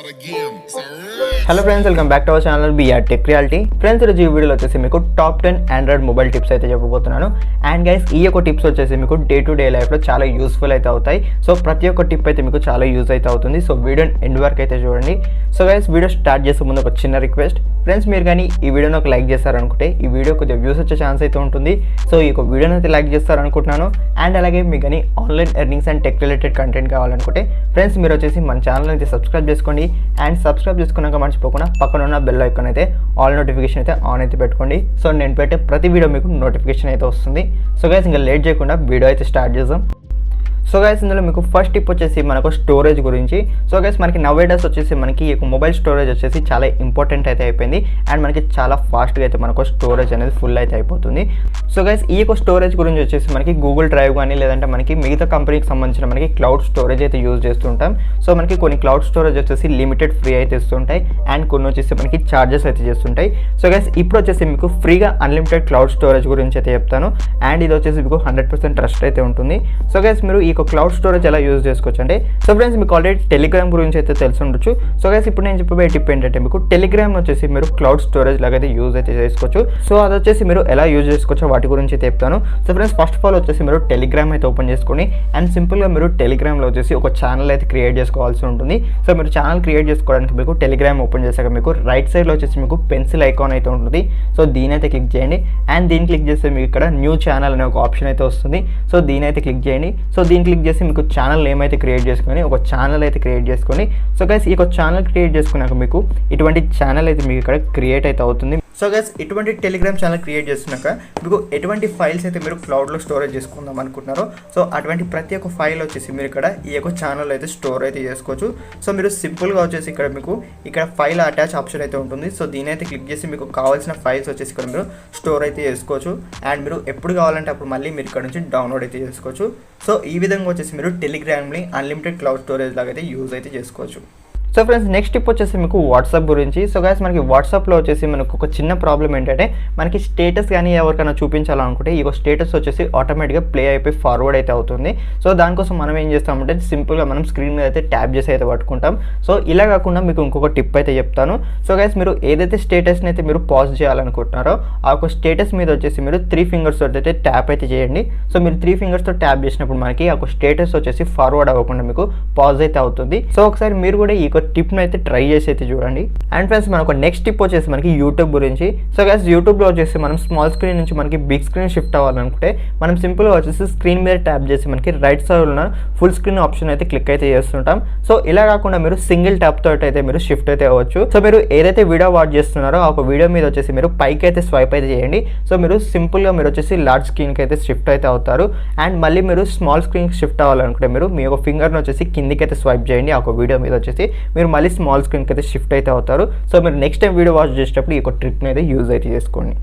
Hello friends, welcome back to our channel BR tech reality. Friends, ఈరోజు ఈ వీడియోలో వచ్చేసి మీకు టాప్ 10 ఆండ్రాయిడ్ మొబైల్ టిప్స్ అయితే చెప్పబోతున్నాను. అండ్ గైస్, ఈ యొక్క టిప్స్ వచ్చేసి మీకు డే టు డే లైఫ్లో చాలా యూస్ఫుల్ అయితే అవుతాయి. సో ప్రతి ఒక్క టిప్ అయితే మీకు చాలా యూజ్ అయితే అవుతుంది. సో వీడియోని ఎండ్ వరకు అయితే చూడండి. సో గైస్, వీడియో స్టార్ట్ చేసే ముందు ఒక చిన్న రిక్వెస్ట్. ఫ్రెండ్స్, మీరు కానీ ఈ వీడియోని ఒక లైక్ చేస్తారనుకుంటే ఈ వీడియో కొద్దిగా వ్యూస్ వచ్చే ఛాన్స్ అయితే ఉంటుంది. సో ఈ యొక్క వీడియోని అయితే లైక్ చేస్తారనుకుంటున్నాను. అండ్ అలాగే మీకు కానీ online earnings and tech related content కావాలనుకుంటే ఫ్రెండ్స్, మీరు వచ్చేసి మన ఛానల్ అయితే సబ్స్క్రైబ్ చేసుకోండి. అండ్ సబ్స్క్రైబ్ చేసుకున్నాక మర్చిపోకుండా పక్కన ఉన్న బెల్ ఐకాన్ అయితే ఆల్ నోటిఫికేషన్ అయితే ఆన్ అయితే పెట్టుకోండి. సో నేను పెట్టే ప్రతి వీడియో మీకు నోటిఫికేషన్ అయితే వస్తుంది. సో గైస్, ఇంకా లేట్ చేయకుండా వీడియో అయితే స్టార్ట్ చేద్దాం. సో గైస్, ఇందులో మీకు ఫస్ట్ టిప్ వచ్చేసి మనకు స్టోరేజ్ గురించి. సో గైస్, మనకి నవేడేస్ వచ్చేసి మనకి ఈ మొబైల్ స్టోరేజ్ వచ్చేసి చాలా ఇంపార్టెంట్ అయితే అయిపోయింది. అండ్ మనకి చాలా ఫాస్ట్గా అయితే మనకు స్టోరేజ్ అనేది ఫుల్ అయితే అయిపోతుంది. సో గైస్, ఈ యొక్క స్టోరేజ్ గురించి వచ్చేసి మనకి గూగుల్ డ్రైవ్ కానీ లేదంటే మనకి మిగతా కంపెనీకి సంబంధించిన మనకి క్లౌడ్ స్టోరేజ్ అయితే యూజ్ చేస్తుంటాం. సో మనకి కొన్ని క్లౌడ్ స్టోరేజ్ వచ్చేసి లిమిటెడ్ ఫ్రీ అయితే ఇస్తుంటాయి. అండ్ కొన్ని వచ్చేసి మనకి ఛార్జెస్ అయితే చేస్తుంటాయి. సో గైస్, ఇప్పుడు వచ్చేసి మీకు ఫ్రీగా అన్లిమిటెడ్ క్లౌడ్ స్టోరేజ్ గురించి అయితే చెప్తాను. అండ్ ఇది వచ్చేసి మీకు 100% ట్రస్ట్ అయితే ఉంటుంది. సో గైస్, మీరు ఈ క్లౌడ్ స్టోరేజ్ ఎలా యూజ్ చేసుకోవచ్చు అంటే, సో ఫ్రెండ్స్, మీకు ఆల్రెడీ టెలిగ్రామ్ గురించి అయితే తెలిసి ఉండొచ్చు. సో గైస్, ఇప్పుడు నేను చెప్పబోయే టిప్ ఏంటంటే, మీకు టెలిగ్రామ్ వచ్చేసి మీరు క్లౌడ్ స్టోరేజ్ లాగా అయితే యూజ్ అయితే చేసుకోవచ్చు. సో అది వచ్చేసి మీరు ఎలా యూజ్ చేసుకోవచ్చో వాటి గురించి అయితే చెప్తాను. So friends, first of all వచ్చేసి మీరు టెలిగ్రామ్ అయితే ఓపెన్ చేసుకొని అండ్ సింపుల్గా మీరు టెలిగ్రామ్లో వచ్చేసి ఒక ఛానల్ అయితే క్రియేట్ చేసుకోవాల్సి ఉంటుంది. సో మీరు ఛానల్ క్రియేట్ చేసుకోవడానికి మీకు టెలిగ్రామ్ ఓపెన్ చేశాక మీకు రైట్ సైడ్లో వచ్చేసి మీకు పెన్సిల్ ఐకాన్ అయితే ఉంటుంది. సో దీని అయితే క్లిక్ చేయండి. అండ్ దీన్ని క్లిక్ చేస్తే మీకు ఇక్కడ న్యూ ఛానల్ అనే ఒక ఆప్షన్ అయితే వస్తుంది. సో దీని అయితే క్లిక్ చేయండి. సో దీన్ని క్లిక్ చేసి మీకు ఛానల్ నేమ్ అయితే క్రియేట్ చేసుకొని ఒక ఛానల్ అయితే క్రియేట్ చేసుకొని, సో గైస్, ఈ ఛానల్ క్రియేట్ చేసుకున్నాక మీకు ఇటువంటి ఛానల్ అయితే మీకు ఇక్కడ క్రియేట్ అయితే అవుతుంది. సో గైస్, ఇటువంటి టెలిగ్రామ్ ఛానల్ క్రియేట్ చేసినాక మీకు ఎటువంటి ఫైల్స్ అయితే మీరు క్లౌడ్లో స్టోరేజ్ చేసుకుందాం అనుకుంటున్నారో, సో అటువంటి ప్రతి ఒక్క ఫైల్ వచ్చేసి మీరు ఇక్కడ ఈ యొక్క ఛానల్ అయితే స్టోర్ అయితే చేసుకోవచ్చు. సో మీరు సింపుల్గా వచ్చేసి ఇక్కడ మీకు ఇక్కడ ఫైల్ అటాచ్ ఆప్షన్ అయితే ఉంటుంది. సో దీని అయితే క్లిక్ చేసి మీకు కావాల్సిన ఫైల్స్ వచ్చేసి ఇక్కడ మీరు స్టోర్ అయితే చేసుకోవచ్చు. అండ్ మీరు ఎప్పుడు కావాలంటే అప్పుడు మళ్ళీ మీరు ఇక్కడ నుంచి డౌన్లోడ్ అయితే చేసుకోవచ్చు. సో ఈ విధంగా వచ్చేసి మీరు టెలిగ్రామ్ని అన్లిమిటెడ్ క్లౌడ్ స్టోరేజ్ లాగా అయితే యూజ్ అయితే చేసుకోవచ్చు. సో ఫ్రెండ్స్, నెక్స్ట్ టిప్ వచ్చేసి మీకు వాట్సాప్ గురించి. సో గైస్, మనకి వాట్సాప్లో వచ్చేసి మనకు ఒక చిన్న ప్రాబ్లం ఏంటంటే, మనకి స్టేటస్ కానీ ఎవరికైనా చూపించాలనుకుంటే ఈ స్టేటస్ వచ్చేసి ఆటోమేటిక్గా ప్లే అయిపోయి ఫార్వర్డ్ అయితే అవుతుంది. సో దానికోసం మనం ఏం చేస్తామంటే సింపుల్గా మనం స్క్రీన్ మీద అయితే ట్యాప్ చేసి అయితే పట్టుకుంటాం. సో ఇలా కాకుండా మీకు ఇంకొక టిప్ అయితే చెప్తాను. సో గైస్, మీరు ఏదైతే స్టేటస్ని అయితే మీరు పాజ్ చేయాలనుకుంటున్నారో ఆ ఒక స్టేటస్ మీద వచ్చేసి మీరు 3 ఫింగర్స్ తోటి అయితే ట్యాప్ అయితే చేయండి. సో మీరు 3 ఫింగర్స్తో ట్యాప్ చేసినప్పుడు మనకి ఆ స్టేటస్ వచ్చేసి ఫార్వర్డ్ అవ్వకుండా మీకు పాజ్ అయితే అవుతుంది. సో ఒకసారి మీరు కూడా ఈ టిప్ని అయితే ట్రై చేసి అయితే చూడండి. అండ్ ఫ్రెండ్స్, మనకు నెక్స్ట్ టిప్ వచ్చేసి మనకి యూట్యూబ్ గురించి. సో గైస్, యూట్యూబ్లో వచ్చేసి మనం స్మాల్ స్క్రీన్ నుంచి మనకి బిగ్ స్క్రీన్ షిఫ్ట్ అవ్వాలనుకుంటే మనం సింపుల్గా వచ్చేసి స్క్రీన్ మీద ట్యాప్ చేసి మనకి రైట్ సైడ్ ఉన్న ఫుల్ స్క్రీన్ ఆప్షన్ అయితే క్లిక్ అయితే చేస్తుంటాం. సో ఇలా కాకుండా మీరు సింగిల్ ట్యాప్ తోటి అయితే మీరు షిఫ్ట్ అయితే అవ్వచ్చు. సో మీరు ఏదైతే వీడియో వాచ్ చేస్తున్నారో ఆ వీడియో మీద వచ్చేసి మీరు పైకి అయితే స్వైప్ అయితే చేయండి. సో మీరు సింపుల్గా మీరు వచ్చేసి లార్జ్ స్క్రీన్కి అయితే షిఫ్ట్ అయితే అవుతారు. అండ్ మళ్ళీ మీరు స్మాల్ స్క్రీన్కి షిఫ్ట్ అవ్వాలనుకుంటే మీరు మీ ఒక ఫింగర్ని వచ్చేసి కిందికి అయితే స్వైప్ చేయండి. ఆ వీడియో మీద వచ్చేసి మీరు మళ్ళీ స్మాల్ స్క్రీన్కి అయితే షిఫ్ట్ అయితే అవుతారు. సో మీరు నెక్స్ట్ టైం వీడియో వాచ్ చేసేటప్పుడు ఈ ట్రిక్ని అయితే యూజ్ అయితే చేసుకోండి.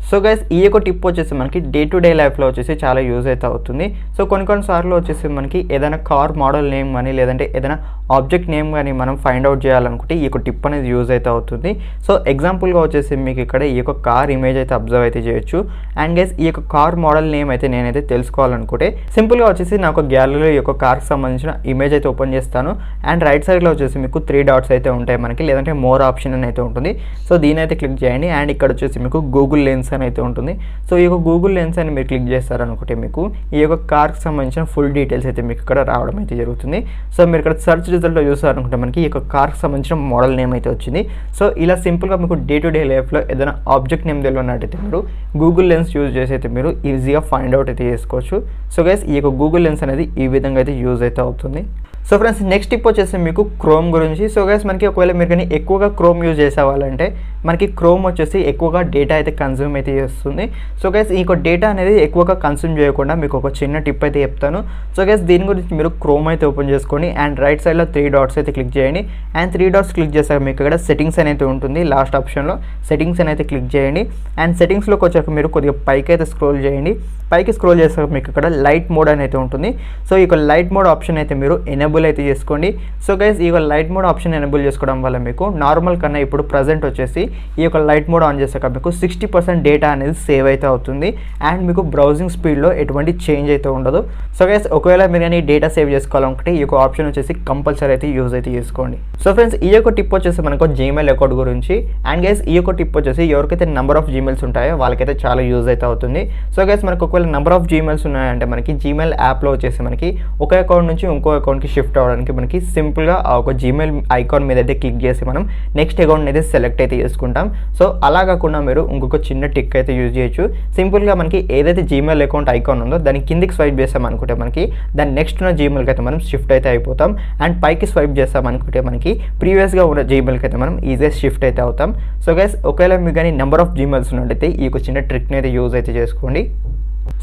సో గైస్, ఈ యొక్క టిప్ వచ్చేసి మనకి డే టు డే లైఫ్లో వచ్చేసి చాలా యూజ్ అయితే అవుతుంది. సో కొన్నిసార్లు వచ్చేసి మనకి ఏదైనా కార్ మోడల్ నేమ్ కానీ లేదంటే ఏదైనా ఆబ్జెక్ట్ నేమ్ కానీ మనం ఫైండ్ అవుట్ చేయాలనుకుంటే ఈ యొక్క టిప్ అనేది యూజ్ అయితే అవుతుంది. సో ఎగ్జాంపుల్గా వచ్చేసి మీకు ఇక్కడ ఈ యొక్క కార్ ఇమేజ్ అయితే అబ్జర్వ్ అయితే చేయొచ్చు. అండ్ గైస్, ఈ యొక్క కార్ మోడల్ నేమ్ అయితే నేనైతే తెలుసుకోవాలనుకుంటే సింపుల్గా వచ్చేసి నాకు గ్యాలరీలో ఈ యొక్క కార్కి సంబంధించిన ఇమేజ్ అయితే ఓపెన్ చేస్తాను. అండ్ రైట్ సైడ్లో వచ్చేసి మీకు 3 డాట్స్ అయితే ఉంటాయి మనకి, లేదంటే మోర్ ఆప్షన్ అని అయితే ఉంటుంది. సో దీని అయితే క్లిక్ చేయండి. అండ్ ఇక్కడ వచ్చేసి మీకు గూగుల్ లెన్స్ అని అయితే ఉంటుంది. సో ఈ యొక్క గూగుల్ లెన్స్ అని మీరు క్లిక్ చేస్తారనుకుంటే మీకు ఈ యొక్క కార్కి సంబంధించిన ఫుల్ డీటెయిల్స్ అయితే మీకు ఇక్కడ రావడం అయితే జరుగుతుంది. సో మీరు ఇక్కడ సర్చ్ రిజల్ట్లో చూసారనుకుంటే మనకి ఈ యొక్క కార్కి సంబంధించిన మోడల్ నేమ్ అయితే వచ్చింది. సో ఇలా సింపుల్గా మీకు డే టు డే లైఫ్లో ఏదైనా ఆబ్జెక్ట్ నేమ్ తెలియనట్టయితే మీరు గూగుల్ లెన్స్ యూజ్ చేసి అయితే మీరు ఈజీగా ఫైండ్ అవుట్ అయితే చేసుకోవచ్చు. సో గైస్, ఈ యొక్క గూగుల్ లెన్స్ అనేది ఈ విధంగా అయితే యూజ్ అయితే అవుతుంది. సో ఫ్రెండ్స్, నెక్స్ట్ టిప్ వచ్చేసి మీకు క్రోమ్ గురించి. సో గైస్, మనకి ఒకవేళ మీరు కానీ ఎక్కువగా క్రోమ్ యూజ్ చేసేవాళ్ళంటే మనకి క్రోమ్ వచ్చేసి ఎక్కువగా డేటా అయితే కన్జ్యూమ్ అయితే చేస్తుంది. సో గైస్, ఈ డేటా అనేది ఎక్కువగా కన్జ్యూమ్ చేయకుండా మీకు ఒక చిన్న టిప్ అయితే చెప్తాను. సో గైస్, దీని గురించి మీరు క్రోమ్ అయితే ఓపెన్ చేసుకోండి. అండ్ రైట్ సైడ్లో 3 డాట్స్ అయితే క్లిక్ చేయండి. అండ్ 3 డాట్స్ క్లిక్ చేశాక మీకు ఇక్కడ సెట్టింగ్స్ అనేది ఉంటుంది. లాస్ట్ ఆప్షన్లో సెట్టింగ్స్ అనేది క్లిక్ చేయండి. అండ్ సెట్టింగ్స్లోకి వచ్చాక మీరు కొద్దిగా పైకి అయితే స్క్రోల్ చేయండి. పైకి స్క్రోల్ చేశాక మీకు ఇక్కడ లైట్ మోడ్ అనేది ఉంటుంది. సో ఈ లైట్ మోడ్ ఆప్షన్ అయితే మీరు ఎనేబుల్ ఎనేబుల్ అయితే చేసుకోండి. సో గైస్ ఈ యొక్క లైట్ మోడ్ ఆప్షన్ ఎనేబుల్ చేసుకోవడం వల్ల మీకు నార్మల్ కన్నా ఇప్పుడు ప్రజెంట్ వచ్చేసి ఈ యొక్క లైట్ మోడ్ ఆన్ చేసాక మీకు 60% డేటా అనేది సేవ్ అయితే అవుతుంది. అండ్ మీకు బ్రౌజింగ్ స్పీడ్లో ఎటువంటి చేంజ్ అయితే ఉండదు. సో గైస్ ఒకవేళ మీరు కానీ డేటా సేవ్ చేసుకోవాలనుకుంటే ఈ యొక్క ఆప్షన్ వచ్చేసి కంపల్సరీ అయితే యూజ్ అయితే చేసుకోండి. సో ఫ్రెండ్స్ ఈ యొక్క టిప్ వచ్చేసి మనకు జీమెయిల్ అకౌంట్ గురించి. అండ్ గైస్ ఈ యొక్క టిప్ వచ్చేసి ఎవరికైతే నెంబర్ ఆఫ్ జీమెయిల్స్ ఉంటాయో వాళ్ళకైతే చాలా యూజ్ అయితే అవుతుంది. సో గైస్ మనకు ఒకవేళ నెంబర్ ఆఫ్ జీమెయిల్స్ ఉన్నాయంటే మనకి జీమెయిల్ యాప్లో వచ్చేసి మనకి ఒక అకౌంట్ నుంచి ఇంకో అకౌంట్కి షిఫ్ట్ అవ్వడానికి మనకి సింపుల్గా ఆ ఒక జీమెయిల్ ఐకాన్ మీద అయితే క్లిక్ చేసి మనం నెక్స్ట్ అకౌంట్ అయితే సెలెక్ట్ అయితే చేసుకుంటాం. సో అలా కాకుండా మీరు ఇంకొక చిన్న టిక్ అయితే యూజ్ చేయొచ్చు. సింపుల్గా మనకి ఏదైతే జీమెయిల్ అకౌంట్ ఐకాన్ ఉందో దాని కిందికి స్వైప్ చేస్తాం అనుకుంటే మనకి దాని నెక్స్ట్ ఉన్న జీమెయిల్కి అయితే మనం షిఫ్ట్ అయితే అయిపోతాం. అండ్ పైకి స్వైప్ చేస్తాం అనుకుంటే మనకి ప్రీవియస్గా ఉన్న జీమెయిల్కి అయితే మనం ఈజీగా షిఫ్ట్ అయితే అవుతాం. సో గైస్ ఒకవేళ మీకు కానీ నెంబర్ ఆఫ్ జీమెయిల్స్ ఉన్నట్టయితే ఈ ఒక చిన్న ట్రిక్ని అయితే యూజ్ అయితే చేసుకోండి.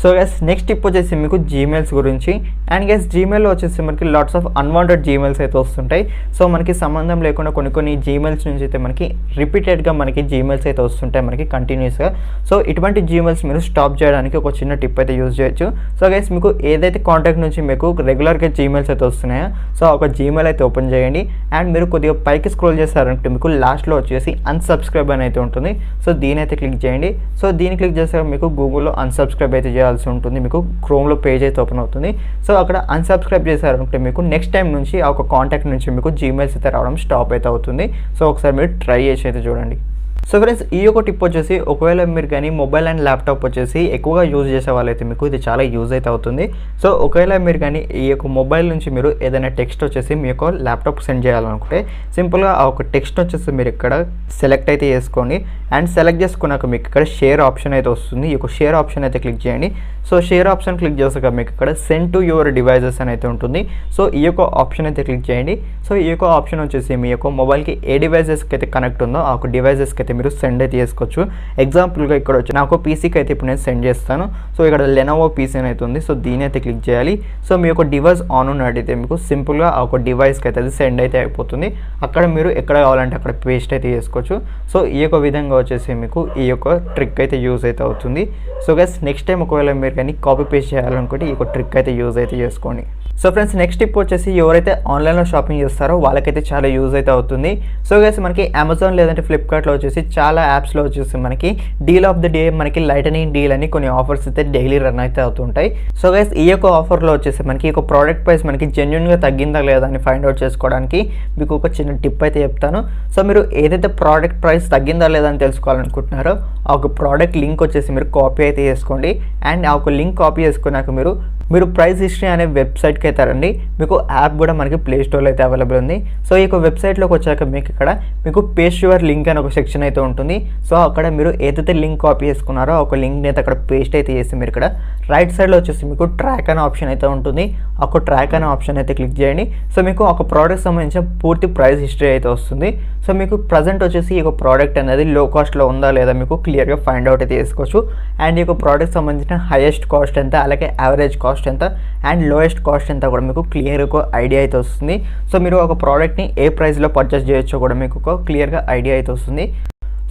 సో గైస్ నెక్స్ట్ టిప్ వచ్చేసి మీకు జీమెయిల్స్ గురించి. అండ్ గైస్ జీమెయిల్లో వచ్చేసి మనకి లాట్స్ ఆఫ్ అన్వాంటెడ్ జీమెయిల్స్ అయితే వస్తుంటాయి. సో మనకి సంబంధం లేకుండా కొన్ని జీమెయిల్స్ నుంచి అయితే మనకి రిపీటెడ్గా మనకి జీమెయిల్స్ అయితే వస్తుంటాయి మనకి కంటిన్యూస్గా. సో ఇటువంటి జీమెయిల్స్ మీరు స్టాప్ చేయడానికి ఒక చిన్న టిప్ అయితే యూజ్ చేయొచ్చు. సో గైస్ మీకు ఏదైతే కాంటాక్ట్ నుంచి మీకు రెగ్యులర్గా జీమెయిల్స్ అయితే వస్తున్నాయో సో ఒక జీమెయిల్ అయితే ఓపెన్ చేయండి. అండ్ మీరు కొద్దిగా పైకి స్క్రోల్ చేస్తారంటే మీకు లాస్ట్లో వచ్చేసి అన్సబ్స్క్రైబ్ అని అయితే ఉంటుంది. సో దీని అయితే క్లిక్ చేయండి. సో దీన్ని క్లిక్ చేస్తే మీకు గూగుల్లో అన్సబ్స్క్రైబ్ అయితే చేయాల్సి ఉంటుంది. మీకు క్రోమ్లో పేజ్ అయితే ఓపెన్ అవుతుంది. సో అక్కడ అన్సబ్స్క్రైబ్ చేశారంటే మీకు నెక్స్ట్ టైం నుంచి ఆ ఒక కాంటాక్ట్ నుంచి మీకు జీమెయిల్స్ అయితే రావడం స్టాప్ అయితే అవుతుంది. సో ఒకసారి మీరు ట్రై చేసి అయితే చూడండి. సో ఫ్రెండ్స్ ఈ యొక్క టిప్ వచ్చేసి ఒకవేళ మీరు కానీ మొబైల్ అండ్ ల్యాప్టాప్ వచ్చేసి ఎక్కువగా యూజ్ చేసే వాళ్ళైతే మీకు ఇది చాలా యూజ్ అయితే అవుతుంది. సో ఒకవేళ మీరు కానీ ఈ యొక్క మొబైల్ నుంచి మీరు ఏదైనా టెక్స్ట్ వచ్చేసి మీ యొక్క ల్యాప్టాప్ సెండ్ చేయాలనుకుంటే సింపుల్గా ఆ ఒక టెక్స్ట్ వచ్చేసి మీరు ఇక్కడ సెలెక్ట్ అయితే చేసుకోండి. అండ్ సెలెక్ట్ చేసుకున్నాక మీకు ఇక్కడ షేర్ ఆప్షన్ అయితే వస్తుంది. ఈ యొక్క షేర్ ఆప్షన్ అయితే క్లిక్ చేయండి. సో షేర్ ఆప్షన్ క్లిక్ చేసాక మీకు ఇక్కడ సెండ్ టు యువర్ డివైజెస్ అని అయితే ఉంటుంది. సో ఈ యొక్క ఆప్షన్ అయితే క్లిక్ చేయండి. సో ఈ యొక్క ఆప్షన్ వచ్చేసి మీ యొక్క మొబైల్కి ఏ డివైజెస్కి అయితే కనెక్ట్ ఉందో ఆ ఒక డివైజెస్కి అయితే మీరు సెండ్ అయితే చేసుకోవచ్చు. ఎగ్జాంపుల్గా ఇక్కడ వచ్చి నాకు పీసీకి అయితే ఇప్పుడు నేను సెండ్ చేస్తాను. సో ఇక్కడ లెనోవో పీసీ అని అయితే ఉంది. సో దీని అయితే క్లిక్ చేయాలి. సో మీ యొక్క డివైస్ ఆన్ ఉన్నట్టయితే మీకు సింపుల్గా ఆ ఒక డివైస్కి అయితే అది సెండ్ అయితే అయిపోతుంది. అక్కడ మీరు ఎక్కడ కావాలంటే అక్కడ పేస్ట్ అయితే చేసుకోవచ్చు. సో ఈ యొక్క విధంగా వచ్చేసి మీకు ఈ యొక్క ట్రిక్ అయితే యూజ్ అయితే అవుతుంది. సో గైస్ నెక్స్ట్ టైం ఒకవేళ మీరు కానీ కాపీ పేస్ట్ చేయాలనుకుంటే ఈ యొక్క ట్రిక్ అయితే యూజ్ అయితే చేసుకోండి. సో ఫ్రెండ్స్ నెక్స్ట్ టిప్ వచ్చేసి ఎవరైతే ఆన్లైన్లో షాపింగ్ చేస్తారో వాళ్ళకైతే చాలా యూజ్ అయితే అవుతుంది. సో గైస్ మనకి అమెజాన్ లేదంటే ఫ్లిప్కార్ట్లో వచ్చేసి చాలా యాప్స్లో వచ్చేసి మనకి డీల్ ఆఫ్ ద డే మనకి లైటనింగ్ డీల్ అని కొన్ని ఆఫర్స్ అయితే డైలీ రన్ అయితే అవుతుంటాయి. సో గైస్ ఈ యొక్క ఆఫర్లో వచ్చేసి మనకి ఒక ప్రోడక్ట్ ప్రైస్ మనకి జెన్యున్గా తగ్గిందా లేదా అని ఫైండ్ అవుట్ చేసుకోవడానికి మీకు ఒక చిన్న టిప్ అయితే చెప్తాను. సో మీరు ఏదైతే ప్రోడక్ట్ ప్రైస్ తగ్గిందా లేదా అని తెలుసుకోవాలనుకుంటున్నారో ఆ ఒక ప్రోడక్ట్ లింక్ వచ్చేసి మీరు కాపీ అయితే చేసుకోండి. అండ్ ఆ ఒక లింక్ కాపీ చేసుకున్నాక మీరు ప్రైస్ హిస్టరీ అనే వెబ్సైట్కి అయితే రండి. మీకు యాప్ కూడా మనకి ప్లే స్టోర్లో అయితే అవైలబుల్ ఉంది. సో ఈ యొక్క వెబ్సైట్లోకి వచ్చాక మీకు పేస్ట్ యువర్ లింక్ అని ఒక సెక్షన్ అయితే ఉంటుంది. సో అక్కడ మీరు ఏదైతే లింక్ కాపీ చేసుకున్నారో ఒక లింక్ని అయితే అక్కడ పేస్ట్ అయితే చేసి మీరు ఇక్కడ రైట్ సైడ్లో వచ్చేసి మీకు ట్రాక్ అనే ఆప్షన్ అయితే ఉంటుంది. ఒక ట్రాక్ అనే ఆప్షన్ అయితే క్లిక్ చేయండి. సో మీకు ఒక ప్రోడక్ట్ సంబంధించిన పూర్తి ప్రైస్ హిస్టరీ అయితే వస్తుంది. సో మీకు ప్రజెంట్ వచ్చేసి ఈ యొక్క ప్రోడక్ట్ అనేది లో కాస్ట్లో ఉందా లేదా మీకు క్లియర్గా ఫైండ్ అవుట్ అయితే చేసుకోవచ్చు. అండ్ ఈ యొక్క ప్రోడక్ట్ సంబంధించిన హైయెస్ట్ కాస్ట్ ఎంత, అలాగే యావరేజ్ కాస్ట్ ఎంత అండ్ లోయెస్ట్ కాస్ట్ ఎంత కూడా మీకు క్లియర్గా ఐడియా అయితే వస్తుంది. సో మీరు ఒక ప్రోడక్ట్ని ఏ ప్రైస్లో పర్చేస్ చేయొచ్చో కూడా మీకు ఒక క్లియర్గా ఐడియా అయితే వస్తుంది.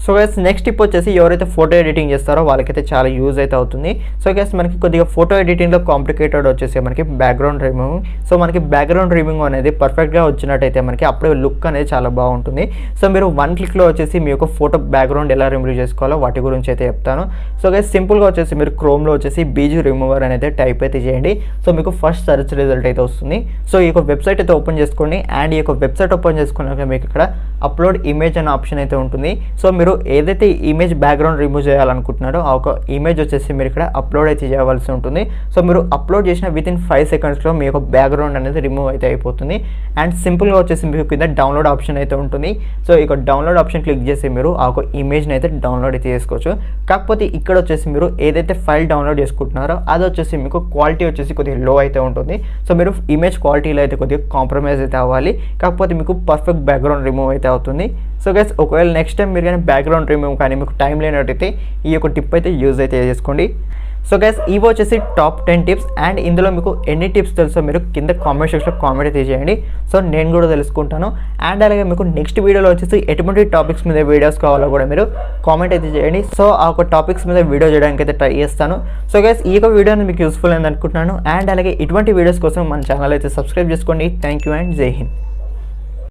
సో గైస్ నెక్స్ట్ టిప్ వచ్చేసి ఎవరైతే ఫోటో ఎడిటింగ్ చేస్తారో వాళ్ళకైతే చాలా యూజ్ అయితే అవుతుంది. సో గైస్ మనకి కొద్దిగా ఫోటో ఎడిటింగ్లో కాంప్లికేటెడ్ వచ్చేసి మనకి బ్యాక్గ్రౌండ్ రిమూవింగ్. సో మనకి బ్యాక్గ్రౌండ్ రిమూవింగ్ అనేది పర్ఫెక్ట్గా వచ్చినట్టయితే మనకి అప్పుడే లుక్ అనేది చాలా బాగుంటుంది. సో మీరు వన్ క్లిక్లో వచ్చేసి మీ యొక్క ఫోటో బ్యాక్గ్రౌండ్ ఎలా రిమూవ్ చేసుకోవాలో వాటి గురించి అయితే చెప్తాను. సో గైస్ సింపుల్గా వచ్చేసి మీరు క్రోమ్లో వచ్చేసి బీజీ రిమూవర్ అనేది టైప్ అయితే చేయండి. సో మీకు ఫస్ట్ సర్చ్ రిజల్ట్ అయితే వస్తుంది. సో ఈ యొక్క వెబ్సైట్ అయితే ఓపెన్ చేసుకోండి. అండ్ ఈ యొక్క వెబ్సైట్ ఓపెన్ చేసుకున్నాక మీకు ఇక్కడ అప్లోడ్ ఇమేజ్ అనే ఆప్షన్ అయితే ఉంటుంది. సో మీరు ఏదైతే ఇమేజ్ బ్యాక్గ్రౌండ్ రిమూవ్ చేయాలనుకుంటున్నారో ఆ ఒక ఇమేజ్ వచ్చేసి మీరు ఇక్కడ అప్లోడ్ అయితే చేయవలసి ఉంటుంది. సో మీరు అప్లోడ్ చేసిన వితిన్ 5 సెకండ్స్లో మీ యొక్క బ్యాక్గ్రౌండ్ అనేది రిమూవ్ అయితే అయిపోతుంది. అండ్ సింపుల్గా వచ్చేసి మీకు కింద డౌన్లోడ్ ఆప్షన్ అయితే ఉంటుంది. సో ఇక డౌన్లోడ్ ఆప్షన్ క్లిక్ చేసి మీరు ఆ ఒక ఇమేజ్ని అయితే డౌన్లోడ్ అయితే చేసుకోవచ్చు. కాకపోతే ఇక్కడ వచ్చేసి మీరు ఏదైతే ఫైల్ డౌన్లోడ్ చేసుకుంటున్నారో అది వచ్చేసి మీకు క్వాలిటీ వచ్చేసి కొద్దిగా లో అయితే ఉంటుంది. సో మీరు ఇమేజ్ క్వాలిటీలో అయితే కొద్దిగా కాంప్రమైజ్ అయితే అవ్వాలి. కాకపోతే మీకు పర్ఫెక్ట్ బ్యాక్గ్రౌండ్ రిమూవ్ అయితే అవుతుంది. సో గైస్ ఒకవేళ నెక్స్ట్ టైం మీరు కానీ బ్యాక్గ్రౌండ్ రిమూవ్ కానీ మీకు టైం లేనట్టయితే ఈ యొక్క టిప్ అయితే యూజ్ అయితే చేసుకోండి. సో గైస్ ఇవి వచ్చేసి టాప్ 10 టిప్స్. అండ్ ఇందులో మీకు ఎన్ని టిప్స్ తెలుసో మీరు కింద కామెంట్ సెక్షన్లో కామెంట్ అయితే చేయండి. సో నేను కూడా తెలుసుకుంటాను. అండ్ అలాగే మీకు నెక్స్ట్ వీడియోలో వచ్చేసి ఎటువంటి టాపిక్స్ మీద వీడియోస్ కావాలో కూడా మీరు కామెంట్ అయితే చేయండి. సో ఆ ఒక టాపిక్స్ మీద వీడియో చేయడానికి అయితే ట్రై చేస్తాను. సో గైస్ ఈ యొక్క వీడియోని మీకు యూస్ఫుల్ అయింది అనుకుంటున్నాను. అండ్ అలాగే ఇటువంటి వీడియోస్ కోసం మన ఛానల్ అయితే సబ్స్క్రైబ్ చేసుకోండి. థ్యాంక్ యూ అండ్ జై హింద్.